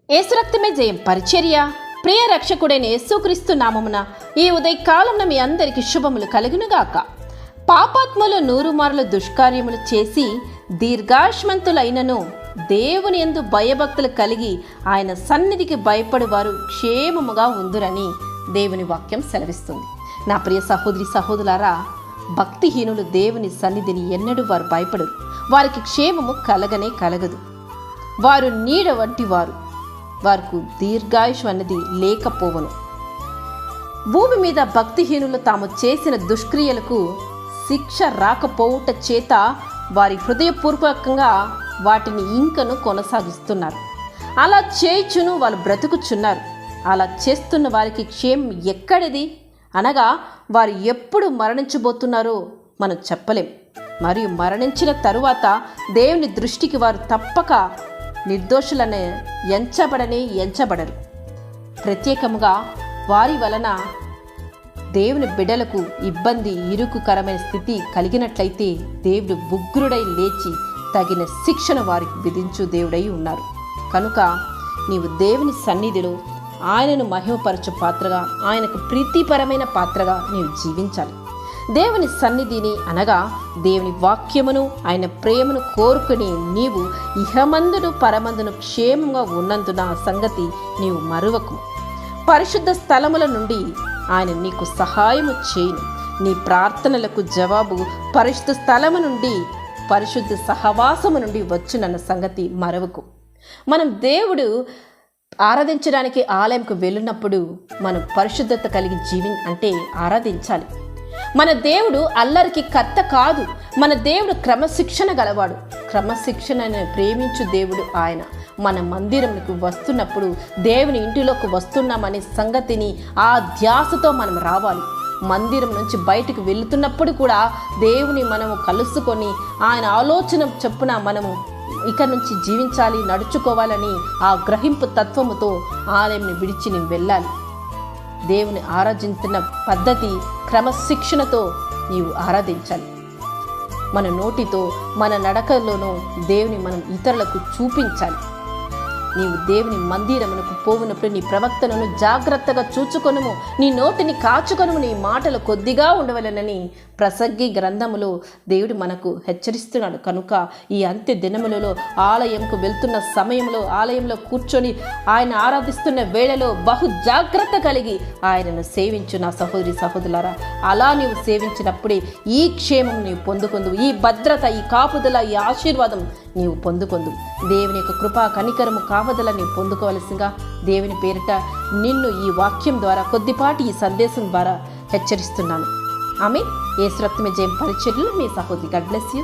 యేసు రక్తమే జయం పరిచర్య. ప్రియ రక్షకుడైన యేసుక్రీస్తు నామమున ఈ ఉదయకాలంలో మీ అందరికీ శుభములు కలుగునుగాక. పాపాత్ములు 100 మార్లు దుష్కార్యములు చేసి దీర్ఘాయుష్మంతులైనను దేవుని యందు భయభక్తులు కలిగి ఆయన సన్నిధికి భయపడి వారు క్షేమముగా ఉందురని దేవుని వాక్యం సెలవిస్తుంది. నా ప్రియ సహోదరి సహోదరులారా, భక్తిహీనులు దేవుని సన్నిధిని ఎన్నడూ వారు భయపడరు. వారికి క్షేమము కలగనే కలగదు. వారు నీడ వంటి వారికి దీర్ఘాయుష్ అన్నది లేకపోవను. భూమి మీద భక్తిహీనులు తాము చేసిన దుష్క్రియలకు శిక్ష రాకపోవుట చేత వారి హృదయపూర్వకంగా వాటిని ఇంకను కొనసాగిస్తున్నారు. అలా చేయుచును వాళ్ళు బ్రతుకుచున్నారు. అలా చేస్తున్న వారికి క్షేమం ఎక్కడిది అనగా వారు ఎప్పుడు మరణించబోతున్నారో మనం చెప్పలేం. మరియు మరణించిన తరువాత దేవుని దృష్టికి వారు తప్పక నిర్దోషులనే ఎంచబడరు. ప్రత్యేకముగా వారి వలన దేవుని బిడ్డలకు ఇబ్బంది, ఇరుకుకరమైన స్థితి కలిగినట్లయితే దేవుడు ఉగ్రుడై లేచి తగిన శిక్షను వారికి విధించు దేవుడై ఉన్నారు. కనుక నీవు దేవుని సన్నిధిలో ఆయనను మహిమపరచు పాత్రగా, ఆయనకు ప్రీతిపరమైన పాత్రగా నీవు జీవించాలి. దేవుని సన్నిధిని అనగా దేవుని వాక్యమును, ఆయన ప్రేమను కోరుకుని నీవు ఇహమందును పరమందును క్షేమంగా ఉన్నందున సంగతి నీవు మరువకు. పరిశుద్ధ స్థలముల నుండి ఆయన నీకు సహాయము చేయును. నీ ప్రార్థనలకు జవాబు పరిశుద్ధ స్థలము నుండి, పరిశుద్ధ సహవాసము నుండి వచ్చునన్న సంగతి మరవకు. మనం దేవుడు ఆరాధించడానికి ఆలయంకు వెళ్ళినప్పుడు మనం పరిశుద్ధత కలిగి ఆరాధించాలి. మన దేవుడు అల్లరికి కర్త కాదు. మన దేవుడు క్రమశిక్షణ గలవాడు. క్రమశిక్షణను ప్రేమించు దేవుడు ఆయన. మన మందిరంకు వస్తున్నప్పుడు, దేవుని ఇంటిలోకి వస్తున్నామనే సంగతిని ఆ ధ్యాసతో మనం రావాలి. మందిరం నుంచి బయటకు వెళుతున్నప్పుడు కూడా దేవుని మనము కలుసుకొని ఆయన ఆలోచన చొప్పున మనము ఇక నుంచి జీవించాలి, నడుచుకోవాలని ఆ గ్రహింపు తత్వముతో ఆలయంని విడిచి నేను వెళ్ళాలి. దేవుని ఆరాధించిన పద్ధతి క్రమశిక్షణతో నీవు ఆరాధించాలి. మన నోటితో, మన నడకలోనూ దేవుని మనం ఇతరులకు చూపించాలి. నీవు దేవుని మందిరమునకు పోవునప్పుడు నీ ప్రవక్తలను జాగ్రత్తగా చూచుకొనుము, నీ నోటిని కాచుకొనుము, నీ మాటలు కొద్దిగా ఉండవలెనని ప్రసంగి గ్రంథములో దేవుడు మనకు హెచ్చరిస్తున్నాడు. కనుక ఈ అంత్య దినములలో ఆలయంకు వెళ్తున్న సమయంలో, ఆలయంలో కూర్చొని ఆయన ఆరాధిస్తున్న వేళలో బహు జాగ్రత్త కలిగి ఆయనను సేవించు నా సహోదరి సహోదరులారా. అలా నీవు సేవించినప్పుడే ఈ క్షేమం నీవు పొందుకొందు, ఈ భద్రత, ఈ కాపుదల, ఈ ఆశీర్వాదం నీవు పొందుకొందు. దేవుని యొక్క కృపా కనికరము కాపుదల నీవు పొందుకోవలసిందిగా దేవుని పేరిట నిన్ను ఈ వాక్యం ద్వారా, కొద్దిపాటి ఈ సందేశం ద్వారా హెచ్చరిస్తున్నాను. ఆమె యేసు రక్తమే జయం పరిచర్యలు మీ సహోదరి. God bless you.